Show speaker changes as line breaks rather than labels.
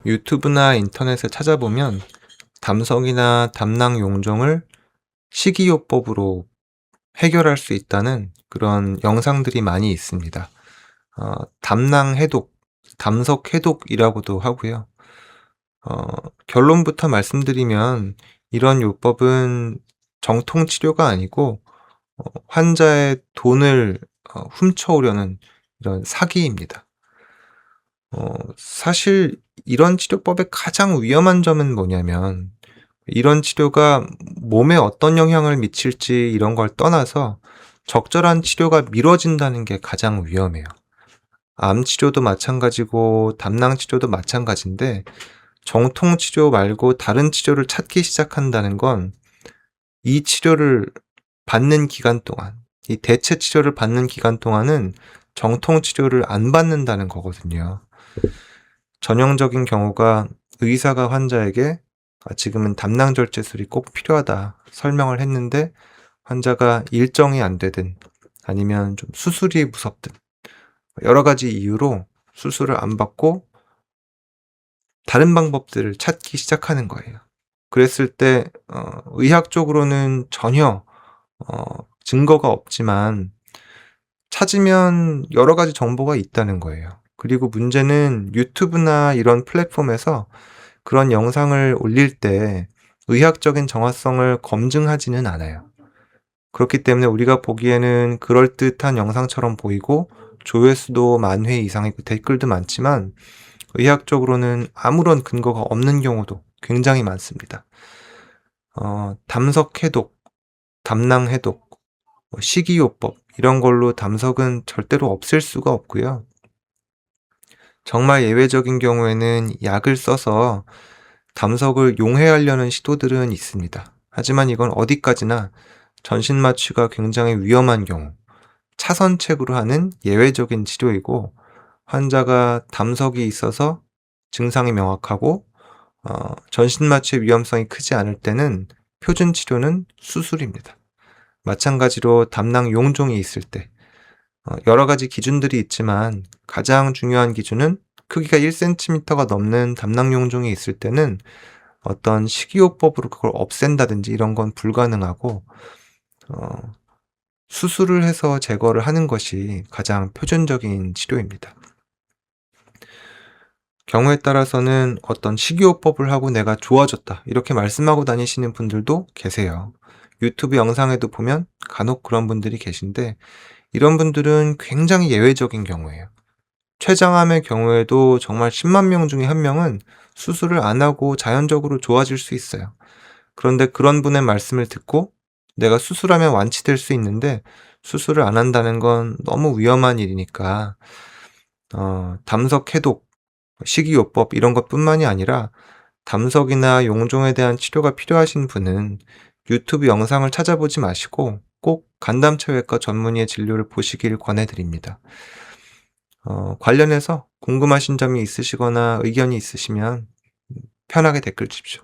유튜브나 인터넷에 찾아보면 담석이나 담낭 용종을 식이요법으로 해결할 수 있다는 그런 영상들이 많이 있습니다. 담낭 해독, 담석 해독이라고도 하고요. 결론부터 말씀드리면 이런 요법은 정통 치료가 아니고 환자의 돈을 훔쳐오려는 이런 사기입니다. 사실 이런 치료법의 가장 위험한 점은 뭐냐면 이런 치료가 몸에 어떤 영향을 미칠지 이런 걸 떠나서 적절한 치료가 미뤄진다는 게 가장 위험해요. 암 치료도 마찬가지고 담낭 치료도 마찬가지인데 정통 치료 말고 다른 치료를 찾기 시작한다는 건 이 치료를 받는 기간 동안, 이 대체 치료를 받는 기간 동안은 정통 치료를 안 받는다는 거거든요. 전형적인 경우가 의사가 환자에게 지금은 담낭절제술이 꼭 필요하다 설명을 했는데 환자가 일정이 안 되든 아니면 좀 수술이 무섭든 여러 가지 이유로 수술을 안 받고 다른 방법들을 찾기 시작하는 거예요. 그랬을 때 의학적으로는 전혀 증거가 없지만 찾으면 여러 가지 정보가 있다는 거예요. 그리고 문제는 유튜브나 이런 플랫폼에서 그런 영상을 올릴 때 의학적인 정확성을 검증하지는 않아요. 그렇기 때문에 우리가 보기에는 그럴듯한 영상처럼 보이고 조회수도 10,000회 이상이고 댓글도 많지만 의학적으로는 아무런 근거가 없는 경우도 굉장히 많습니다. 담석 해독, 담낭 해독, 식이요법 이런 걸로 담석은 절대로 없앨 수가 없고요. 정말 예외적인 경우에는 약을 써서 담석을 용해하려는 시도들은 있습니다. 하지만 이건 어디까지나 전신마취가 굉장히 위험한 경우, 차선책으로 하는 예외적인 치료이고 환자가 담석이 있어서 증상이 명확하고 전신마취의 위험성이 크지 않을 때는 표준 치료는 수술입니다. 마찬가지로 담낭 용종이 있을 때 여러 가지 기준들이 있지만 가장 중요한 기준은 크기가 1cm가 넘는 담낭 용종이 있을 때는 어떤 식이요법으로 그걸 없앤다든지 이런 건 불가능하고 수술을 해서 제거를 하는 것이 가장 표준적인 치료입니다. 경우에 따라서는 어떤 식이요법을 하고 내가 좋아졌다 이렇게 말씀하고 다니시는 분들도 계세요. 유튜브 영상에도 보면 간혹 그런 분들이 계신데 이런 분들은 굉장히 예외적인 경우예요. 췌장암의 경우에도 정말 10만 명 중에 1명은 수술을 안 하고 자연적으로 좋아질 수 있어요. 그런데 그런 분의 말씀을 듣고 내가 수술하면 완치될 수 있는데 수술을 안 한다는 건 너무 위험한 일이니까 담석 해독, 식이요법 이런 것뿐만이 아니라 담석이나 용종에 대한 치료가 필요하신 분은 유튜브 영상을 찾아보지 마시고 꼭 간담체외과 전문의의 진료를 보시길 권해드립니다. 관련해서 궁금하신 점이 있으시거나 의견이 있으시면 편하게 댓글 주십시오.